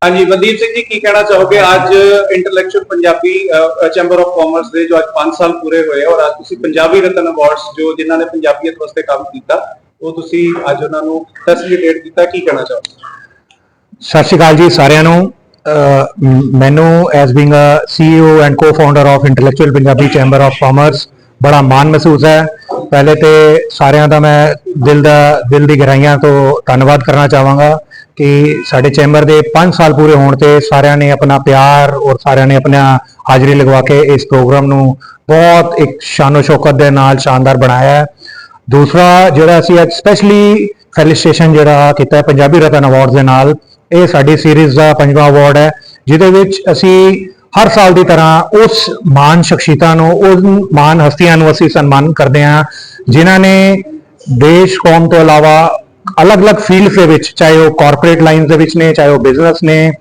हाँ जी, मनदीप सिंह जी की कहना चाहोगे आज इंटरलैक्चुअल पंजाबी चैंबर ऑफ कॉमर्स ਦੇ ਜੋ ਅੱਜ 5 ਸਾਲ ਪੂਰੇ ਹੋਏ ਔਰ ਅੱਜ ਤੁਸੀਂ ਪੰਜਾਬੀ ਰਤਨ ਅਵਾਰਡਸ ਜੋ ਜਿਨ੍ਹਾਂ ਨੇ ਪੰਜਾਬੀਅਤ ਵਾਸਤੇ ਕੰਮ ਕੀਤਾ ਉਹ ਤੁਸੀਂ ਅੱਜ ਉਹਨਾਂ ਨੂੰ ਫੈਸਿਲਿਟੇਟ ਕੀਤਾ ਕੀ ਕਹਿਣਾ ਚਾਹੋਗੇ। ਸਤਿ ਸ਼੍ਰੀ ਅਕਾਲ ਜੀ ਸਾਰਿਆਂ ਨੂੰ। ਮੈਨੂੰ as being a CEO and co-founder of intellectual Punjabi chamber of commerce ਬੜਾ ਮਾਣ ਮਹਿਸੂਸ ਹੈ। ਪਹਿਲੇ ਤੇ ਸਾਰਿਆਂ ਦਾ ਮੈਂ ਦਿਲ ਦੀ ਗਹਿਰਾਈਆਂ ਤੋਂ ਧੰਨਵਾਦ ਕਰਨਾ ਚਾਹਾਂਗਾ ਕਿ ਸਾਡੇ ਚੈਂਬਰ ਦੇ 5 ਸਾਲ ਪੂਰੇ ਹੋਣ ਤੇ ਸਾਰਿਆਂ ਨੇ ਆਪਣਾ ਪਿਆਰ ਔਰ ਸਾਰਿਆਂ ਨੇ ਆਪਣਾ ਹਾਜ਼ਰੀ ਲਗਵਾ ਕੇ ਇਸ ਪ੍ਰੋਗਰਾਮ ਨੂੰ ਬਹੁਤ ਇੱਕ ਸ਼ਾਨੋ ਸ਼ੌਕਤ ਦੇ ਨਾਲ ਸ਼ਾਨਦਾਰ ਬਣਾਇਆ ਹੈ। ਦੂਸਰਾ ਜਿਹੜਾ ਅਸੀਂ ਅੱਜ ਸਪੈਸ਼ਲੀ ਫੈਲੀਸਟੇਸ਼ਨ ਜਿਹੜਾ ਕੀਤਾ ਹੈ ਪੰਜਾਬੀ ਰਤਨ ਅਵਾਰਡ ਦੇ ਨਾਲ, ਇਹ ਸਾਡੀ ਸੀਰੀਜ਼ ਦਾ 5ਵਾਂ ਅਵਾਰਡ ਹੈ ਜਿਹਦੇ ਵਿੱਚ ਅਸੀਂ ਹਰ ਸਾਲ ਦੀ ਤਰ੍ਹਾਂ ਉਸ ਮਹਾਨ ਸ਼ਖਸੀਅਤਾਂ ਨੂੰ ਉਸ ਮਹਾਨ ਹਸਤੀਆਂ ਨੂੰ ਅਸੀਂ ਸਨਮਾਨ ਕਰਦੇ ਹਾਂ ਜਿਨ੍ਹਾਂ ਨੇ ਦੇਸ਼ ਕੌਮ ਤੋਂ ਇਲਾਵਾ ਅਲੱਗ-ਅਲੱਗ ਫੀਲਡ ਦੇ ਵਿੱਚ, ਚਾਹੇ ਉਹ ਕਾਰਪੋਰੇਟ ਲਾਈਨਸ ਦੇ ਵਿੱਚ ਨੇ, ਚਾਹੇ ਉਹ ਬਿਜ਼ਨਸ ਨੇ,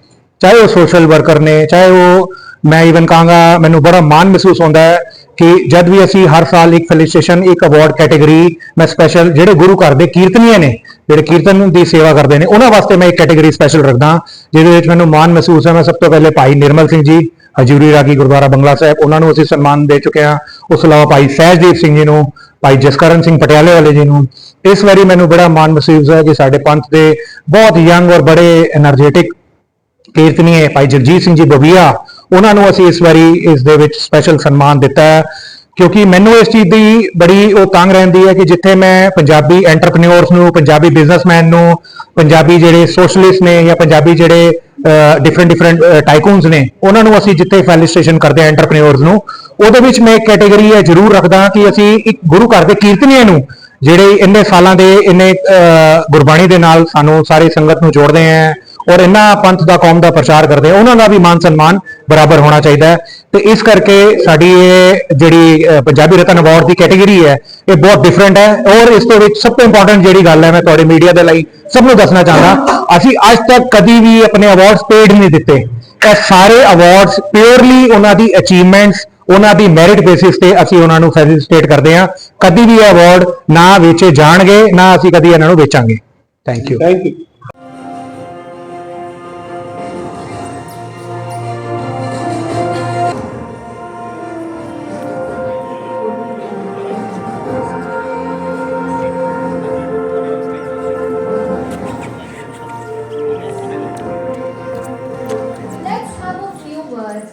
ਚਾਹੇ ਉਹ ਸੋਸ਼ਲ ਵਰਕਰ ਨੇ, ਚਾਹੇ ਉਹ ਮੈਂ ਈਵਨ ਕਹਾਂਗਾ ਮੈਨੂੰ ਬੜਾ ਮਾਣ ਮਹਿਸੂਸ ਹੁੰਦਾ ਹੈ ਕਿ ਜਦ ਵੀ ਅਸੀਂ ਹਰ ਸਾਲ ਇੱਕ ਫੈਲੀਸਟੇਸ਼ਨ ਇੱਕ ਅਵਾਰਡ ਕੈਟੇਗਰੀ ਮੈਂ ਸਪੈਸ਼ਲ ਜਿਹੜੇ ਗੁਰੂ ਘਰ ਦੇ ਕੀਰਤਨੀਏ ਨੇ ਜਿਹੜੇ ਕੀਰਤਨ ਦੀ ਸੇਵਾ ਕਰਦੇ ਨੇ ਉਹਨਾਂ ਵਾਸਤੇ ਮੈਂ ਇੱਕ ਕੈਟੇਗਰੀ ਸਪੈਸ਼ਲ ਰੱਖਦਾ ਜਿਹਦੇ ਵਿੱਚ ਮੈਨੂੰ ਮਾਣ ਮਹਿਸੂਸ ਹੈ। ਮੈਂ ਸਭ ਤੋਂ ਪਹਿਲੇ ਭਾਈ ਨਿਰਮਲ ਸਿੰਘ ਜੀ ਹਜੂਰੀ ਰਾਗੀ ਗੁਰਦੁਆਰਾ ਬੰਗਲਾ ਸਾਹਿਬ ਉਹਨਾਂ ਨੂੰ ਅਸੀਂ ਸਨਮਾਨ ਦੇ ਚੁੱਕੇ ਹਾਂ। ਉਸ ਤੋਂ ਇਲਾਵਾ ਭਾਈ ਸਹਿਜਦੀਪ ਸਿੰਘ ਜੀ ਨੂੰ, ਭਾਈ ਜਸਕਰਨ ਸਿੰਘ ਪਟਿਆਲੇ ਵਾਲੇ ਜੀ ਨੂੰ। ਇਸ ਵਾਰੀ ਮੈਨੂੰ ਬੜਾ ਮਾਣ ਮਹਿਸੂਸ ਹੈ ਕਿ ਸਾਡੇ ਪੰਥ ਦੇ ਬਹੁਤ ਯੰਗ ਔਰ ਬੜੇ એનર્ਜੈਟਿਕ ਕੀਰਤਨੀਏ ਭਾਈ ਜਗਜੀਤ ਸਿੰਘ ਜੀ ਬਵੀਆ ਉਹਨਾਂ ਨੂੰ ਅਸੀਂ ਇਸ ਵਾਰੀ ਇਸ ਦੇ ਵਿੱਚ ਸਪੈਸ਼ਲ ਸਨਮਾਨ ਦਿੱਤਾ ਹੈ ਕਿਉਂਕਿ ਮੈਨੂੰ ਇਸ ਚੀਜ਼ ਦੀ ਬੜੀ ਉਹ ਤੰਗ ਰਹਿੰਦੀ ਹੈ ਕਿ ਜਿੱਥੇ ਮੈਂ ਪੰਜਾਬੀ ਐਂਟਰਪ੍ਰੀਨਿਓਰਸ ਨੂੰ, ਪੰਜਾਬੀ ਬਿਜ਼ਨਸਮੈਨ ਨੂੰ, ਪੰਜਾਬੀ ਜਿਹੜੇ ਸੋਸ਼ਲਿਸਟ ਨੇ ਜਾਂ ਪੰਜਾਬੀ ਜਿਹੜੇ ਡਿਫਰੈਂਟ ਟਾਈਕੂਨਸ ਨੇ ਉਹਨਾਂ ਨੂੰ ਅਸੀਂ ਜਿੱਥੇ ਫੈਲੀਸਟੇਸ਼ਨ ਕਰਦੇ ਹਾਂ ਐਂਟਰਪ੍ਰੀਨਿਓਰਸ ਨੂੰ, ਉਹਦੇ ਵਿੱਚ ਮੈਂ ਇੱਕ ਕੈਟੇਗਰੀ ਇਹ ਜ਼ਰੂਰ ਰੱਖਦਾ ਕਿ ਅਸੀਂ ਇੱਕ ਗੁਰੂ ਘਰ ਦੇ ਕੀਰਤਨੀਏ ਨੂੰ ਜਿਹੜੇ ਇੰਨੇ ਸਾਲਾਂ ਦੇ ਇੰਨੇ ਗੁਰਬਾਣੀ ਦੇ ਨਾਲ ਸਾਨੂੰ ਸਾਰੀ ਸੰਗਤ ਨੂੰ ਜੋੜਦੇ ਹੈ ਔਰ ਇਹਨਾਂ ਪੰਥ ਦਾ ਕੌਮ ਦਾ ਪ੍ਰਚਾਰ ਕਰਦੇ ਆ ਉਹਨਾਂ ਦਾ ਵੀ ਮਾਨ ਸਨਮਾਨ ਬਰਾਬਰ ਹੋਣਾ ਚਾਹੀਦਾ ਹੈ। ਤੇ ਇਸ ਕਰਕੇ ਸਾਡੀ ਇਹ ਜਿਹੜੀ ਪੰਜਾਬੀ ਰਤਨ ਅਵਾਰਡ ਦੀ ਕੈਟੇਗਰੀ ਹੈ ਇਹ ਬਹੁਤ ਡਿਫਰੈਂਟ ਹੈ। ਔਰ ਇਸ ਦੇ ਵਿੱਚ ਸਭ ਤੋਂ ਇੰਪੋਰਟੈਂਟ ਜਿਹੜੀ ਗੱਲ ਹੈ ਮੈਂ ਤੁਹਾਡੇ ਮੀਡੀਆ ਦੇ ਲਈ ਸਭ ਨੂੰ ਦੱਸਣਾ ਚਾਹੁੰਦਾ, ਅਸੀਂ ਅੱਜ ਤੱਕ ਕਦੀ ਵੀ ਆਪਣੇ ਅਵਾਰਡਸ ਪੇਡ ਨਹੀਂ ਦਿੱਤੇ। ਇਹ ਸਾਰੇ ਅਵਾਰਡਸ ਪਿਓਰਲੀ ਉਹਨਾਂ ਦੀ ਅਚੀਵਮੈਂਟਸ, ਉਹਨਾਂ ਦੀ ਮੈਰਿਟ ਬੇਸਿਸ ਤੇ ਅਸੀਂ ਉਹਨਾਂ ਨੂੰ ਫੈਸਿਲਿਟੇਟ ਕਰਦੇ ਹਾਂ। ਕਦੀ ਵੀ ਇਹ ਅਵਾਰਡ ਨਾ ਵੇਚੇ ਜਾਣਗੇ ਨਾ ਅਸੀਂ ਕਦੀ ਇਹਨਾਂ ਨੂੰ ਵੇਚਾਂਗੇ। Thank you.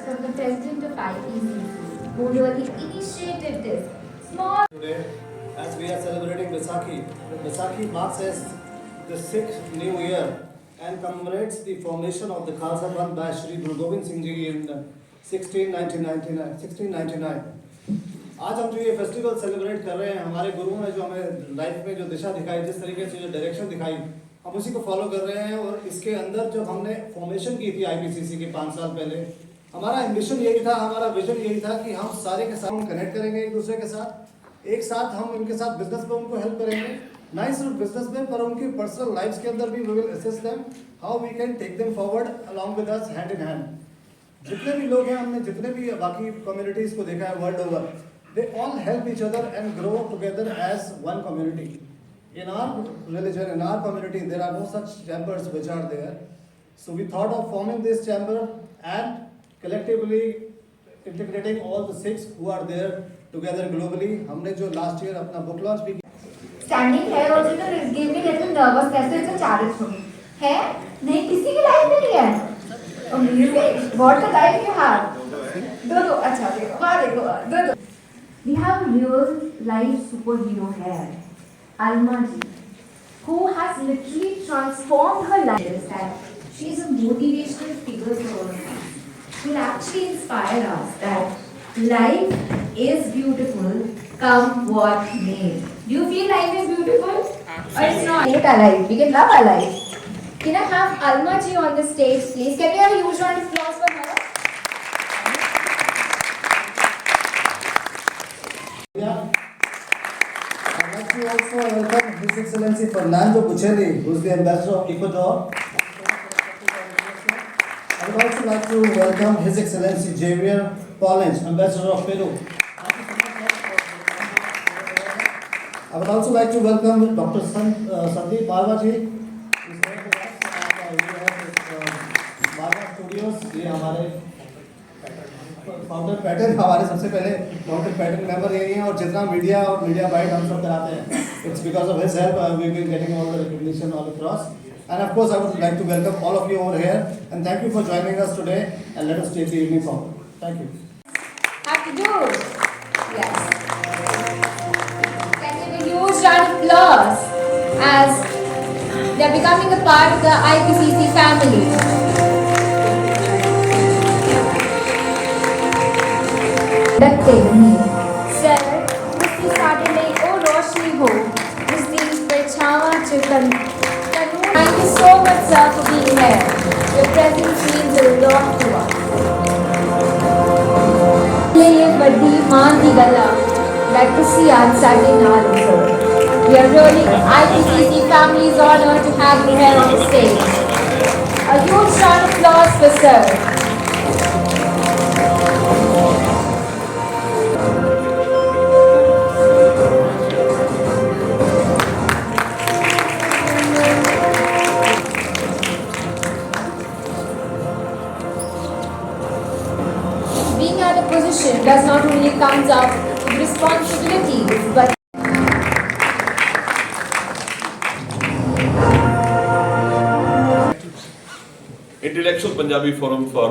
From the president of IPCC, who really initiated this small. Today, as we are celebrating Baisakhi, Baisakhi marks as the Sikh New Year and commemorates the formation of the Khalsa Panth by Shri Guru Gobind Singh Ji in 1699. आज हम जो ये festival celebrate कर रहे हैं, हमारे गुरुओं ने जो हमें लाइफ में जो दिशा दिखाई, जिस तरीके से जो डायरेक्शन दिखाई, हम उसी को फॉलो कर रहे हैं। और इसके अंदर जब हमने फॉर्मेशन की थी आईपीसीसी के 5 साल पहले, हमारा एम्बिशन यही था, हमारा विजन यही था कि हम सारे के साथ कनेक्ट करेंगे एक दूसरे के साथ, एक साथ हम उनके साथ बिजनेस में उनको हेल्प करेंगे, ना ही सिर्फ बिजनेस में पर उनकी पर्सनल लाइफ्स के अंदर भी we will assist them how we can take them forward along with us hand in hand. जितने भी लोग हैं, हमने जितने भी बाकी कम्युनिटीज़ को देखा है world over, they all help each other and grow together as one community. In our religion, in our community, there are no such chambers which are there. So we thought of forming this chamber and collectively integrating all the Sikhs who are there together globally. हमने जो last year अपना book launch भी Standing here also it gave me little nervous. कैसे it's a challenge for me. है नहीं किसी की life में नहीं है। Amazing. What a life you have. दो अच्छा देखो वहाँ देखो दो। We have a real life superhero here, Alma ji, who has literally transformed her life. That she is a motivational figure for us. She will actually inspire us that life is beautiful, come what may. Do you feel life is beautiful? Or it's not? Hate our life. We can love our life. Can I have Alma ji on the stage, please? Can we have a huge round of applause for her? Yeah. I'd like to also welcome His Excellency Fernando Buccelli, who is the Ambassador of Ecuador. I would also like to welcome His Excellency Javier Pollens, Ambassador of Peru. I would also like to welcome Dr. Sandeep Marwaji, who is here with us. Videos. ये हमारे founder pattern, हमारे सबसे पहले founder pattern member यही हैं, और जितना media और मीडिया बाइट हम सब कराते हैं, it's because of his help we been getting all the recognition all across. And of course, I would like to welcome all of you over here, and thank you for joining us today, and let us take the evening forward. Thank you. Have to do. Yes. Can give a huge round of applause as they're becoming a part of the IPCC family. डरते नहीं sir उसकी साढ़े में ओ रोशनी हो उस दिन परछावा चुकन Thank you so much sir for being here. Your presence means a lot to us. ये बड़ी मान दी गला that to see आज साढ़े नाल हो. We are really IPCC family is honored to have you here on the stage. A huge round of applause for sir. Being at a position does not only comes up with responsibilities, but Intellectual Punjabi Forum for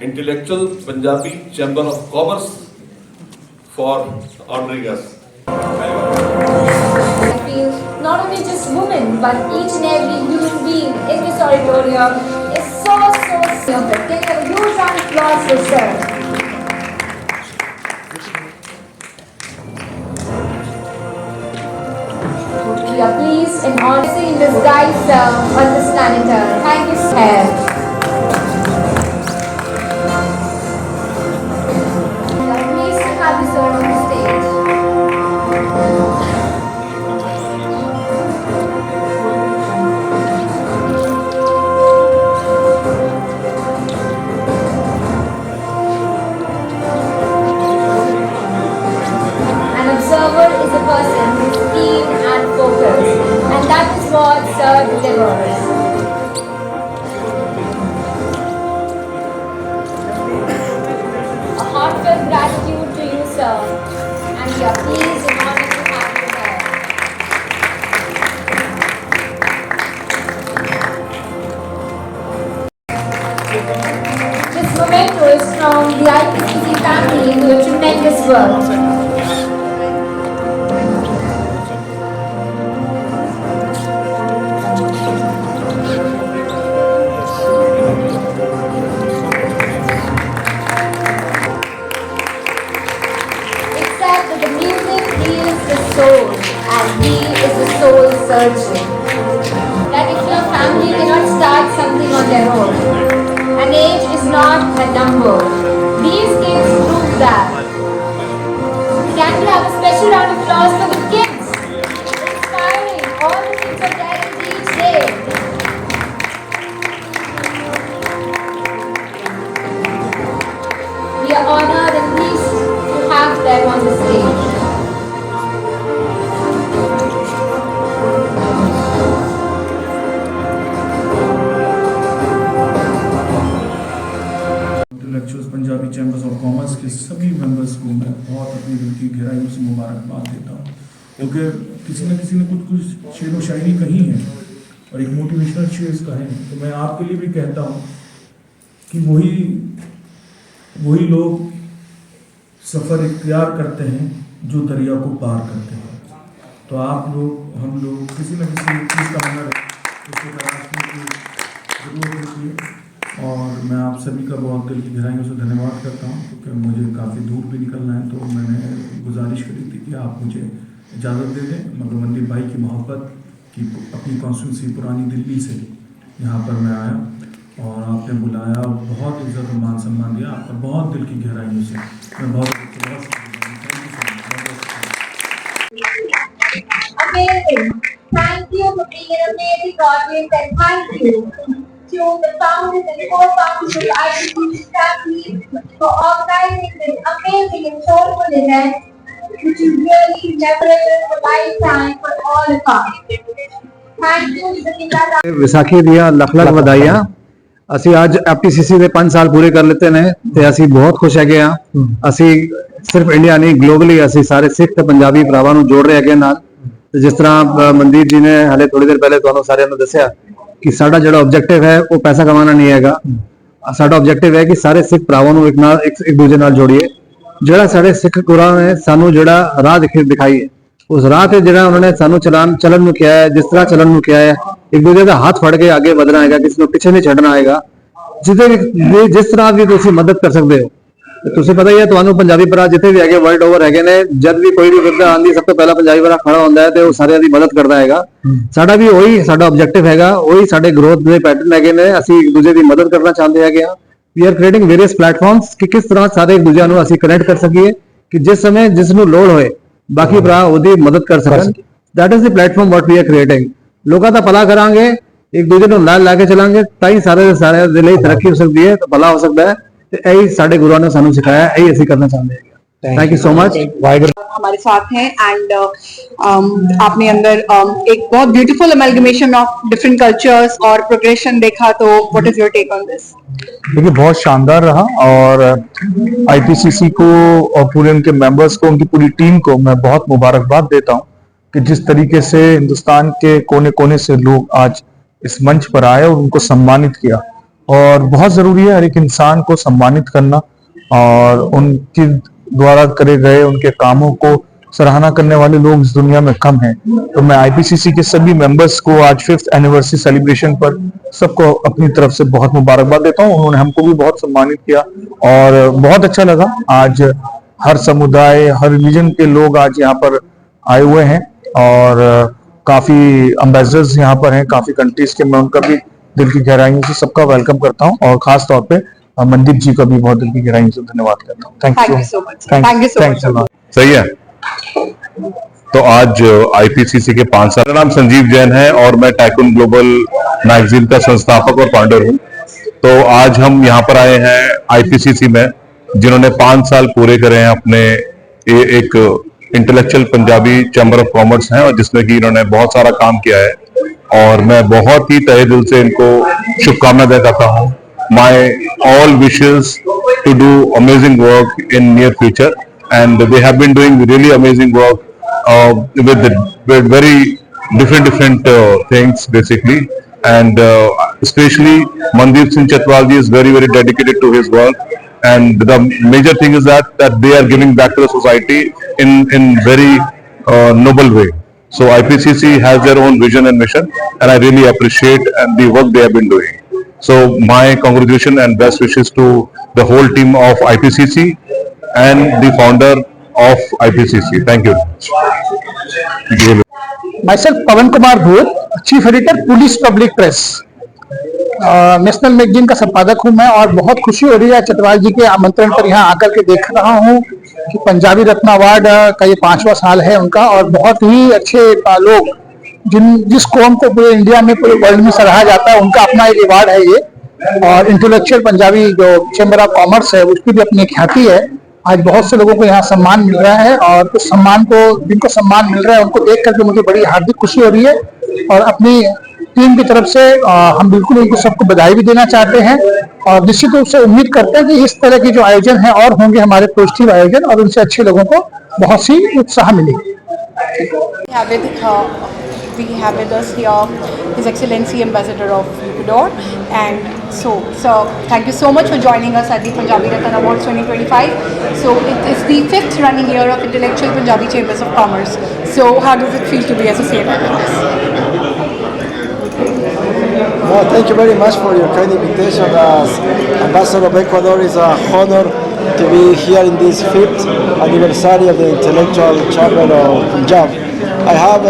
Intellectual Punjabi Chamber of Commerce for honoring us. I feel not only just women, but each and every human being in this auditorium is so super. Take a huge round of applause for sir. We are pleased and honored in disguise, sir, on this planet Earth. Thank you, sir. We are pleased to have you, sir, on the stage. An observer is a person who is keen and focused, and that is what sir delivers. A heartfelt gratitude to you, sir, and we are pleased and honored to have you here. This memento is from the IPCC family to a tremendous work. Except that the music heals the soul and he is the soul surgeon. That if your family cannot start something on their own, an age is not a number. These kids prove that. Can we have a special round of applause for the kids? Inspiring all the kids of talent each day. We are honored and pleased to have them on the stage. Intellectuals Punjabi chambers of commerce के सभी members को मैं बहुत अपनी दिल की गहराइयों से मुबारकबाद देता हूँ, क्योंकि किसी न किसी ने कुछ शेर व शायरी कही है और एक मोटिवेशनल शेयर्स कहे हैं। तो मैं आपके लिए भी कहता हूँ कि वही लोग सफ़र इख्तियार करते हैं जो दरिया को पार करते हैं। तो आप लोग, हम लोग किसी न किसी चीज़ का हुनर है उसको तलाशने की ज़रूरत होती है। और मैं आप सभी का बहुत दिल की गहराइयों से धन्यवाद करता हूँ, क्योंकि मुझे काफ़ी दूर भी निकलना है। तो मैंने गुजारिश करी थी कि आप मुझे इजाज़त दे दें। मगर मंदिर भाई की मोहब्बत की अपनी कॉन्स्टिट्यूंसी पुरानी दिल्ली से यहाँ पर मैं आया और आपने बुलाया और बहुत इज्जत और मान सम्मान दिया आपका, बहुत दिल की गहराइयों से मैं बहुत Amazing. Thank you for being an amazing audience, and thank you to the founders and co-founders of IPCC family for organizing this amazing and soulful event, which is really memorable for lifetime for all of us. Thank you, Mr. Vaisakhi ਦੀਆਂ ਲੱਖ ਲੱਖ ਵਧਾਈਆਂ ਅਸੀਂ ਅੱਜ ਐਫਟੀਸੀਸੀ ਦੇ 5 ਸਾਲ ਪੂਰੇ ਕਰ ਲਿੱਤੇ ਨੇ ਤੇ ਅਸੀਂ ਬਹੁਤ ਖੁਸ਼ ਹੈਗੇ ਆ। ਅਸੀਂ ਸਿਰਫ ਇੰਡੀਆ ਨਹੀਂ ਗਲੋਬਲੀ ਅਸੀਂ ਸਾਰੇ ਸਿੱਖ ਤੇ ਪੰਜਾਬੀ ਭਰਾਵਾਂ ਨੂੰ ਜੋੜ ਰਹੇ ਹੈਗੇ ਨਾਲ। ਤੇ ਜਿਸ ਤਰ੍ਹਾਂ ਮਨਦੀਪ ਜੀ ਨੇ ਹਲੇ ਥੋੜੀ ਦੇਰ ਪਹਿਲੇ ਤੁਹਾਨੂੰ ਸਾਰਿਆਂ ਨੂੰ ਦੱਸਿਆ ਕਿ ਸਾਡਾ ਜਿਹੜਾ ਆਬਜੈਕਟਿਵ ਹੈ ਉਹ ਪੈਸਾ ਕਮਾਉਣਾ ਨਹੀਂ ਹੈਗਾ। ਸਾਡਾ ਆਬਜੈਕਟਿਵ ਹੈ ਕਿ ਸਾਰੇ ਸਿੱਖ ਭਰਾਵਾਂ ਨੂੰ ਇੱਕ ਦੂਜੇ ਨਾਲ ਜੋੜੀਏ। ਜਿਹੜਾ ਸਾਡੇ ਸਿੱਖ ਗੁਰਾਂ ਨੇ ਸਾਨੂੰ ਜਿਹੜਾ ਰਾਹ ਦਿਖਾਈ ਹੈ ਉਸ ਰਾਹ ਤੇ ਜਿਹੜਾ ਉਹਨਾਂ ਨੇ ਸਾਨੂੰ ਚੱਲਣ ਨੂੰ ਕਿਹਾ ਹੈ, ਜਿਸ ਤਰ੍ਹਾਂ ਚੱਲਣ ਨੂੰ ਕਿਹਾ ਹੈ, ਇੱਕ ਦੂਜੇ ਦਾ ਹੱਥ ਫੜ ਕੇ ਅੱਗੇ ਵਧਣਾ ਹੈਗਾ, ਕਿਸੇ ਨੂੰ ਪਿੱਛੇ ਨਹੀਂ ਛੱਡਣਾ ਹੈਗਾ। ਜਿਸ ਤਰ੍ਹਾਂ ਵੀ ਤੁਸੀਂ ਮਦਦ ਕਰ ਸਕਦੇ ਹੋ। ਤੁਸੀਂ ਪਤਾ ਹੀ ਹੈ ਤੁਹਾਨੂੰ ਪੰਜਾਬੀ ਭਰਾ ਜਿੱਥੇ ਵੀ ਹੈਗੇ ਵਰਲਡ ਓਵਰ ਹੈਗੇ ਨੇ, ਜਦ ਵੀ ਕੋਈ ਵੀ ਵਿਪਤਾ ਆਉਂਦੀ ਸਭ ਤੋਂ ਪਹਿਲਾਂ ਪੰਜਾਬੀ ਭਰਾ ਖੜਾ ਹੁੰਦਾ ਹੈ ਤੇ ਉਹ ਸਾਰਿਆਂ ਦੀ ਮਦਦ ਕਰਦਾ ਹੈਗਾ। ਸਾਡਾ ਵੀ ਉਹੀ ਸਾਡਾ ਆਬਜੈਕਟਿਵ ਹੈਗਾ, ਉਹੀ ਸਾਡੇ ਗਰੋਥ ਦੇ ਪੈਟਰਨ ਹੈਗੇ ਨੇ। ਅਸੀਂ ਇੱਕ ਦੂਜੇ ਦੀ ਮਦਦ ਕਰਨਾ ਚਾਹੁੰਦੇ ਹੈਗੇ ਆ। We are creating various platforms ਕਿ ਕਿਸ ਤਰ੍ਹਾਂ ਸਾਰੇ ਇੱਕ ਦੂਜੇ ਨੂੰ ਅਸੀਂ ਕਨੈਕਟ ਕਰ ਸਕੀਏ ਕਿ ਜਿਸ ਸਮੇਂ ਜਿਸ ਨੂੰ ਲੋੜ ਹੋਏ ਬਾਕੀ ਭਰਾ ਉਹਦੀ ਮਦਦ ਕਰ ਸਕਣ। That is the platform what we are creating. ਲੋਕਾਂ ਦਾ ਭਲਾ ਕਰਾਂਗੇ, ਇੱਕ ਦੂਜੇ ਨੂੰ ਨਾਲ ਲਾ ਕੇ ਚਲਾਂਗੇ ਤਾਂ ਹੀ ਸਾਰੇ ਦੇ ਲਈ ਤਰੱਕੀ ਹੋ ਸਕਦੀ ਹੈ, ਭਲਾ ਹੋ ਸਕਦਾ ਹੈ। ਤੇ ਇਹੀ ਸਾਡੇ ਗੁਰੂਆਂ ਨੇ ਸਾਨੂੰ ਸਿਖਾਇਆ, ਇਹੀ ਅਸੀਂ करना चाहते हैं। Thank you so much. हमारे साथ हैं एंड आपने अंदर एक बहुत beautiful amalgamation of different cultures और प्रोग्रेशन देखा, तो what is your take on this? देखिए बहुत शानदार रहा और आईपीसीसी को और पूरे उनके मेंबर्स को, उनकी पूरी टीम को मैं बहुत मुबारकबाद देता हूं कि जिस तरीके से हिंदुस्तान के कोने कोने से लोग आज इस मंच पर आए और उनको सम्मानित किया। और बहुत जरूरी है हर एक इंसान को सम्मानित करना और उनके द्वारा करे गए उनके कामों को सराहना करने वाले लोग इस दुनिया में कम हैं। तो मैं आईपीसीसी के सभी मेंबर्स को आज 5th एनिवर्सरी सेलिब्रेशन पर सबको अपनी तरफ से बहुत मुबारकबाद देता हूं। उन्होंने हमको भी बहुत सम्मानित किया और बहुत अच्छा लगा। आज हर समुदाय, हर रिलीजन के लोग आज यहाँ पर आए हुए हैं और काफी एम्बेसडर्स यहाँ पर हैं काफी कंट्रीज के। मैं उनका भी दिल की गहराइयों से सबका वेलकम करता हूं और खास तौर पे मनदीप जी का भी बहुत दिल की गहराइयों से धन्यवाद करता हूं। Thank you so much. Thank you so much. सही है। तो आज आईपीसीसी के 5 साल। मेरा नाम संजीव जैन है और मैं टाइकून ग्लोबल मैगजीन का संस्थापक और फाउंडर हूं। तो आज हम यहाँ पर आए हैं आईपीसीसी में, जिन्होंने 5 साल पूरे करे हैं अपने। एक intellectual Punjabi chamber of commerce है और जिसमें कि इन्होंने बहुत सारा काम किया है और मैं बहुत ही तहे दिल से इनको शुभकामनाएं देता हूँ। My all wishes to do amazing work in near future and they have been doing really amazing work with very different things basically, and especially Mandeep Singh Chatwal ji is very dedicated to his work, and the major thing is that they are giving back to the society in very noble way. So IPCC has their own vision and mission, and I really appreciate the work they have been doing. So my congratulations and best wishes to the whole team of IPCC and the founder of IPCC. Thank you. Myself पवन कुमार भूत, chief editor police public press, national magazine का संपादक हूं मैं। और बहुत खुशी हो रही है चटवाल जी के आमंत्रण पर यहाँ आकर के देख रहा हूँ कि पंजाबी रत्न अवार्ड का ये 5वां साल है उनका। और बहुत ही अच्छे लोग जिस कौम को पूरे इंडिया में पूरे वर्ल्ड में सराहा जाता है उनका अपना एक अवार्ड है ये। और इंटेलेक्चुअल पंजाबी जो चैम्बर ऑफ कॉमर्स है उसकी भी अपनी ख्याति है। आज बहुत से लोगों को यहाँ सम्मान मिल रहा है और उस सम्मान को जिनको सम्मान मिल रहा है उनको देख करके मुझे बड़ी हार्दिक खुशी हो रही है। और अपनी टीम की तरफ से हम बिल्कुल उनको सबको बधाई भी देना चाहते हैं और निश्चित रूप से उम्मीद करते हैं कि इस तरह के जो आयोजन है और होंगे हमारे पॉजिटिव आयोजन और उनसे अच्छे लोगों को बहुत सी उत्साह मिलेगी। We have with us here His Excellency Ambassador of Ecuador, and so thank you so much for joining us at the Punjabi Ratna Awards 2025. So it is the 5th running year of Intellectual Punjabi Chambers of Commerce. So how does it feel to be associated with this? Well, thank you very much for your kind invitation. As Ambassador of Ecuador, is an honor to be here in this 5th anniversary of the Intellectual Chamber of Punjab. I have,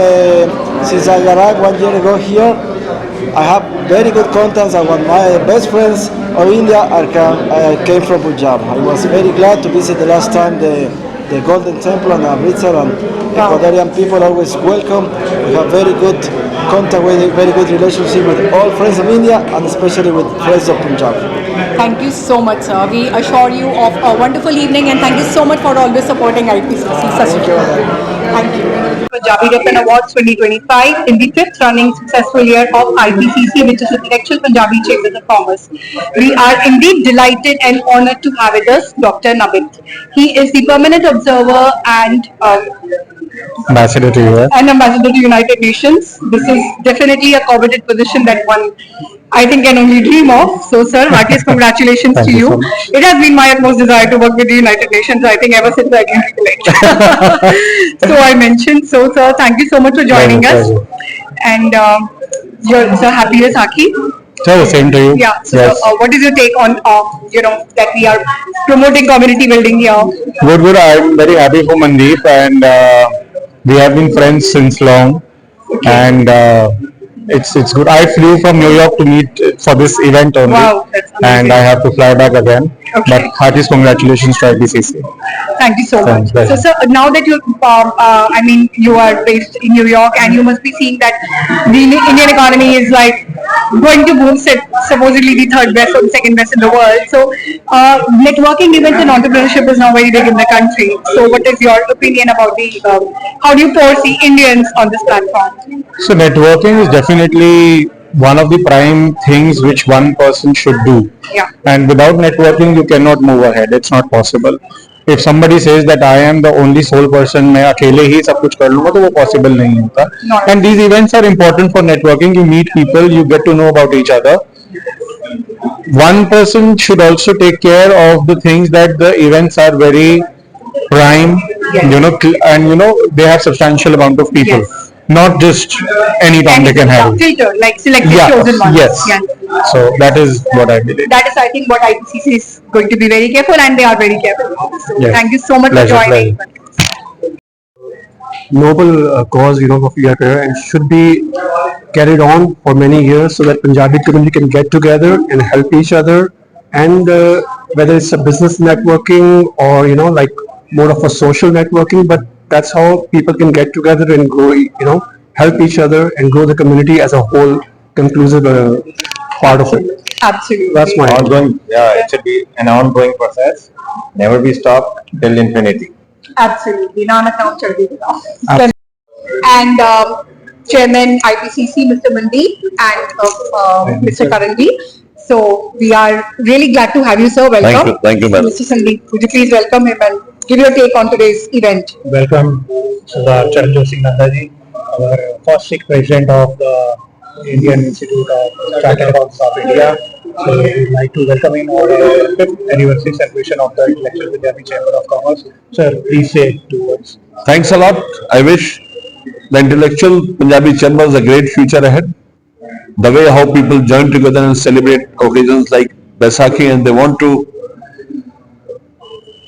since I arrived 1 year ago here, I have very good contacts, and one of my best friends of India came from Punjab. I was very glad to visit the last time the Golden Temple and Amritsar, and Ecuadorian people always welcome. We have very good contact with, very good relationship with all friends of India and especially with friends of Punjab. Thank you so much, sir. We assure you of a wonderful evening, and thank you so much for always supporting IPCC. Thank you. Punjabi Ratan Awards 2025 in the 5th running successful year of IPCC, which is the Intellectual Punjabi Chambers of Commerce. We are indeed delighted and honored to have with us Dr. Navit. He is the permanent observer and ambassador to you. ambassador to United Nations. This is definitely a coveted position that one, I think, can only dream of. So, sir, heartiest congratulations Thank to you you. so much. It has been my utmost desire to work with the United Nations, I think, ever since I can recollect. So, I mentioned. So, sir, thank you so much for joining Pleasure, us. And you're so happy Vaisakhi. So same to you. Yeah. So, Yes. what is your take on, that we are promoting community building here? Good. I'm very happy for Mandeep, and we have been friends since long, and it's good. I flew from New York to meet for this event only, Wow, that's amazing. and I have to fly back again. Okay. But heartiest congratulations to IPCC. Thank you so much. Thanks, So, sir, now that you are based in New York, and you must be seeing that the Indian economy is like going to boom, supposedly the third best or the second best in the world. So, networking events and entrepreneurship is now very big in the country. So, what is your opinion about how do you foresee Indians on this platform? So networking is definitely one of the prime things which one person should do. Yeah. And without networking, you cannot move ahead. It's not possible. If somebody says that I am the only sole person, मैं अकेले ही सब कुछ कर लूँगा, तो वो possible नहीं होता. Not. And these events are important for networking. You meet people, you get to know about each other. One person should also take care of the things that the events are very prime, and they have substantial amount of people. Yes. Not just any time they can have. Filter, like selected Yeah, chosen ones. yes. So that is what I believe. That is, I think, what IPCC is going to be very careful, and they are very careful. So, Yes. thank you so much Pleasure, for joining. Noble cause, of your and should be carried on for many years so that Punjabi community can get together and help each other, and whether it's a business networking or like more of a social networking, but that's how people can get together and grow, help each other and grow the community as a whole, conclusive part of it. Absolutely. That's my It should be an ongoing process, never be stopped till infinity. Absolutely. Nanak Naam Chardi Kala. And Chairman IPCC, Mr. Mandeep, and Mr. Karandeep. So we are really glad to have you, sir. Welcome. Thank you, madam. Mr. Sandeep, would you please welcome him and give your take on today's event? Welcome, Sardar Charanjit Singh Nanda ji, our first Sikh president of the Indian Institute of Chartered Accountants of India. So we'd like to welcome him on our 5th anniversary celebration of the Intellectual Punjabi Chamber of Commerce. Sir, please say 2 words. Thanks a lot. I wish the Intellectual Punjabi Chambers a great future ahead. The way how people join together and celebrate occasions like Baisakhi, and they want to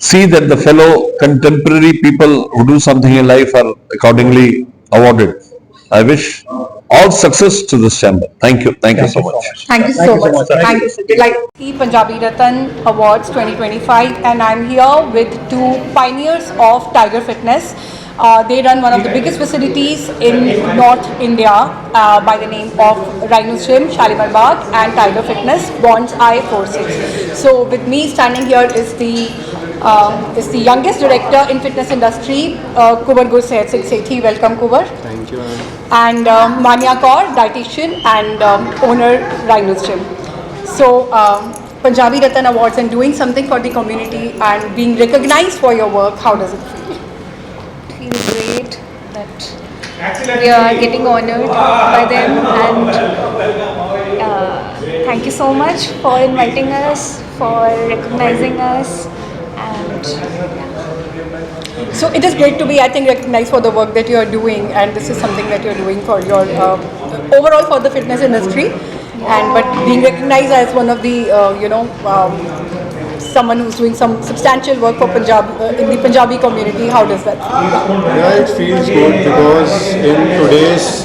see that the fellow contemporary people who do something in life are accordingly awarded. I wish all success to this chamber. Thank you so much. Thank you so much. Thank you, sir. The Punjabi Ratan Awards 2025, and I'm here with 2 pioneers of Tiger Fitness. They run one of the biggest facilities in North India by the name of Rhinos Gym, Shalimar Bagh, and Tiger Fitness, Bonds Eye 46. So with me standing here is the youngest director in fitness industry, Kubar Gursehat Singh Sethi. Welcome, Kubar. Thank you. And Manya Kaur, dietitian and owner, Rhinos Gym. So Punjabi Ratan Awards and doing something for the community and being recognized for your work, how does it feel? Feels great that we are getting honored by them, and thank you so much for inviting us, for recognizing us, and So it is great to be, I think, recognized for the work that you are doing, and this is something that you are doing for your overall for the fitness industry, and but being recognized as one of the someone who's doing some substantial work for Punjab in the Punjabi community. How does that feel? Yeah, it feels good because in today's